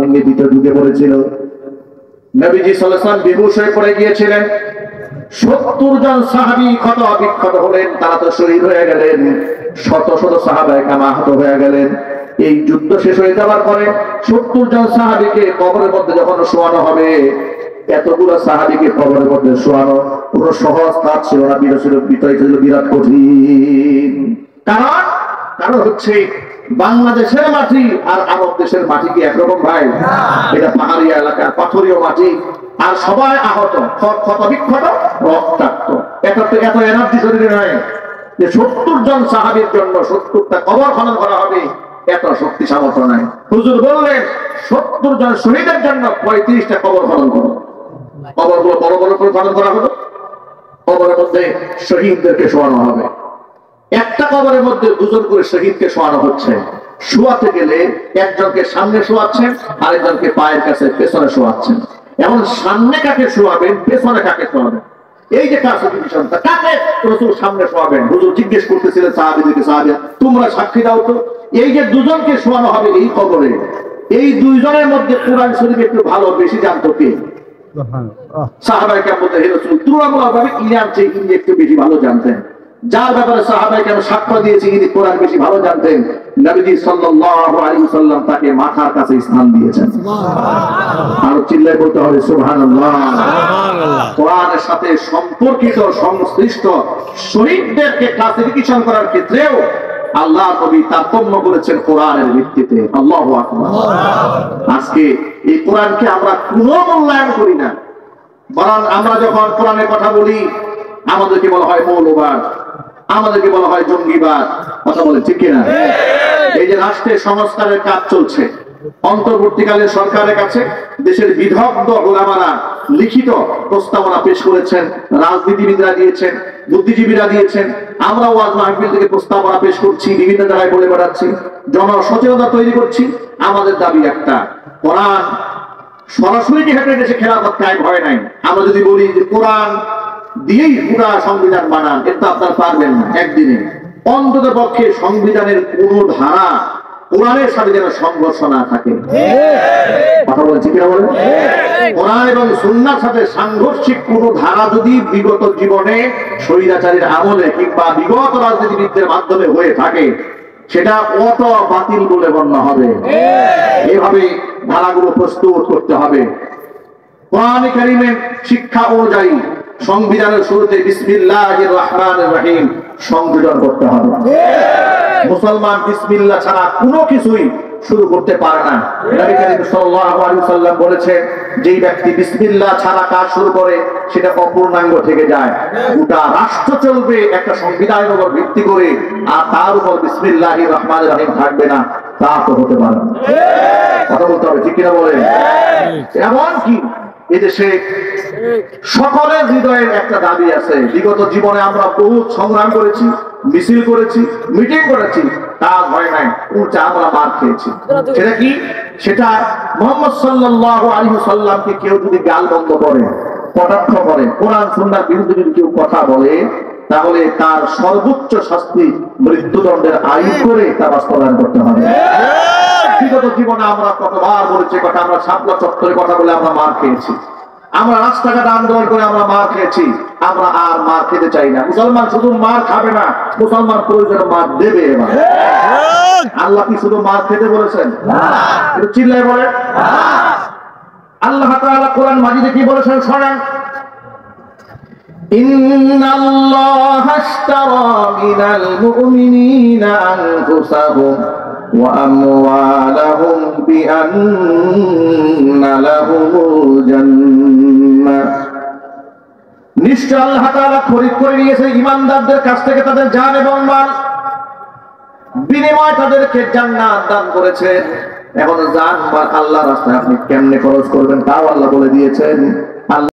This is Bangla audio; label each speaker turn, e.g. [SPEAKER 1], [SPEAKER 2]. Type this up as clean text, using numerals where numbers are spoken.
[SPEAKER 1] ভেঙে দিতে ঢুকে পড়েছিল। নবীজি সাল্লাল্লাহু আলাইহি ওয়াসাল্লাম বেহুশ হয়ে পড়ে গিয়েছিলেন। 70 জন সাহাবী ক্ষত বিক্ষত হলেন, তারা তো শহীদ হয়ে গেলেন। শত শত সাহাবায়ে কেরাম আহত হয়ে গেলেন। এই যুদ্ধ শেষ হয়ে যাওয়ার পরে 70 জন সাহাবীকে কবরের মধ্যে যখন শোয়ানো হবে, এতগুলো সাহাবীকে কবরের মধ্যে শোয়ানো কোনো সহজ কাজ ছিল না, বিরাট কঠিন। কারণ হচ্ছে বাংলাদেশের মাটি আর আরব দেশের মাটি কি একরকম ভাই? এটা পাহাড়ি এলাকা, পাথরীয় মাটি, আর সবাই আহত, ক্ষত বিক্ষত, রক্তাক্ত। এত এনার্জি শরীরে নয় যে 70 জন সাহাবীর জন্য 70টা কবর খনন করা হবে, এত শক্তি সামর্থ্য নাই। হুজুর বললেন 70 জন শহীদের জন্য 35টা কবর খনন করো। কবরগুলো বড় বড় করে খনন করা হলো, কবরের মধ্যে শহীদদেরকে শোয়ানো হবে। একটা কবরের মধ্যে 2 জন করে শহীদকে শোয়ানো হচ্ছে। শোয়াতে গেলে একজনকে সামনে শোয়াচ্ছেন, আরেকজনকে পায়ের কাছে পেছনে শোয়াচ্ছেন। এখন সামনে কাকে শোয়াবেন, পেছনে কাকে শোয়াবেন, এই যে ক্লাসিফিকেশনটা, কাকে রাসূল সামনে শোয়াবেন? হুজুর জিজ্ঞেস করতেছিলেন সাহাবীদেরকে, সাহাবীরা তোমরা সাক্ষী দাও তো, এই যে 2 জনকে শোয়ানো হবে এই কবরে, এই 2 জনের মধ্যে কোরআন শরীফ একটু ভালো বেশি জানতো কে? সাহাবায়ে কেরাম বলতেন, হে রাসূল তুলনামূলকভাবে ইনার চেয়ে ইনি একটু বেশি ভালো জানতেন। যার ব্যাপারে সাহাবায়ে কেরাম সাক্ষ্য দিয়েছে ইনি কোরআন বেশি ভালো জানতেন, নবীজি সাল্লাল্লাহু আলাইহি ওয়াসাল্লাম তাকে মাথার কাছে স্থান দিয়েছেন। সুবহানাল্লাহ, আর চিল্লায় বলতে হবে সুবহানাল্লাহ। সুবহানাল্লাহ। কোরআনের সাথে সম্পর্কিত সংশ্লিষ্ট শহীদদেরকে ক্লাসিফিকেশন করার ক্ষেত্রেও আল্লাহ নবী তারতম্য করেছেন কোরআনের ভিত্তিতে। আল্লাহু আকবার। আজকে এই কোরআনকে আমরা কোনো মূল্যায়ন করি না, বরং আমরা যখন কোরআনের কথা বলি আমাদেরকে বলা হয় মৌলবাদ, আমাদেরকে বলা হয় জঙ্গিবাদ। কথা বলে ঠিক কিনা? এই যে রাষ্ট্রের সংস্কারের কাজ চলছে, অন্তর্বর্তীকালীন সরকারের কাছে দেশের বিদগ্ধ ওলামারা লিখিত প্রস্তাবনা পেশ করেছেন, রাজনীতিবিদরা দিয়েছেন, বুদ্ধিজীবীরা দিয়েছেন, আমরা ওয়াজ মাহফিল থেকে প্রস্তাবনা পেশ করছি, বিভিন্ন জায়গায় বলে বেড়াচ্ছি, জনসচেতনতা তৈরি করছি। আমাদের দাবি একটা, কোরআন সরাসরি যেহেতু দেশে খেলাফত কায়েম হয় নাই, আমরা যদি বলি যে কোরআন দিয়েই পুরা সংবিধান বানান, এটা আপনারা পারবেন না একদিনে। অন্তত পক্ষে সংবিধানের কোন ধারা কোরআনের সাথে যেন সংঘর্ষ না থাকে। কথা বলছি কিনা বলেন? কোরআন এবং সুন্নাহর সাথে সাংঘর্ষিক কোন ধারা যদি বিগত জীবনে স্বৈরাচারীর আমলে কিংবা বিগত রাজনীতিবিদদের মাধ্যমে হয়ে থাকে, সেটা অত বাতিল বলে গণ্য হবে। এভাবে ধারাগুলো প্রস্তুত করতে হবে। কোরআন কারীমের শিক্ষা অনুযায়ী সংবিধানের শুরুতে বিসমিল্লাহির রহমানির রহিম সংযোজন করতে হবে। মুসলমান বিসমিল্লাহ ছাড়া কোনো কিছুই শুরু করতে পারে না। নবী করিম সাল্লাল্লাহু আলাইহি ওয়াসাল্লাম বলেছেন, যেই ব্যক্তি বিসমিল্লাহ ছাড়া কাজ শুরু করে সেটা অপূর্ণাঙ্গ থেকে যায়। গোটা রাষ্ট্র চলবে একটা সংবিধানের উপর ভিত্তি করে, আর তার উপর বিসমিল্লাহির রহমানির রহিম থাকবে না, তা তো হতে পারে না। কথা বলতে হবে ঠিক কিনা বলেন? এমন কি এদেশে সকলের হৃদয়ের একটা দাবি আছে। বিগত জীবনে আমরা বহু সংগ্রাম করেছি, মিছিল করেছি, মিটিং করেছি, কাজ হয় নাই, উল্টা আমরা মার খেয়েছি। সেটা কি? সেটা মুহাম্মদ সাল্লাল্লাহু আলাইহি ওয়াসাল্লামকে কেউ যদি গালমন্দ করে, কটাক্ষ করে, কোরআন সুন্নাহর বিরুদ্ধে যদি কেউ কথা বলে, তাহলে তার সর্বোচ্চ শাস্তি মৃত্যুদণ্ডের আইন করে তা বাস্তবায়ন করতে হবে। বিগত জীবনে আমরা কতবার বলেছি কথা, আমরা শাপলা চত্বরে কথা বলে আমরা মার খেয়েছি, আমরা রাস্তাঘাটে আন্দোলন করে আমরা মার খেয়েছি, আমরা আর মার খেতে চাই না। মুসলমান শুধু মার খাবে না, মুসলমান প্রয়োজনে মার দেবে। এবার আল্লাহ কি শুধু মার খেতে বলেছেন? একটু চিল্লায় বলে। আল্লাহ তাআলা কোরআন মাজিদে কি বলেছেন শোনেন, ইন্নাল্লাহা আশতারা মিনাল মুমিনিনা আনফুসাহুম ওয়া আমওয়ালাহুম বিআন্না লাহুমুল জান্নাহ। নিশ্চয় আল্লাহ তাআলা খরিদ করে নিয়েছে ঈমানদারদের কাছ থেকে তাদের জান এবং মাল, বিনিময়ে তাদেরকে জান্নাত দান করেছেন। এখন জান মাল আল্লাহর রাস্তায় আপনি কেমনে খরচ করবেন তাও আল্লাহ বলে দিয়েছেন।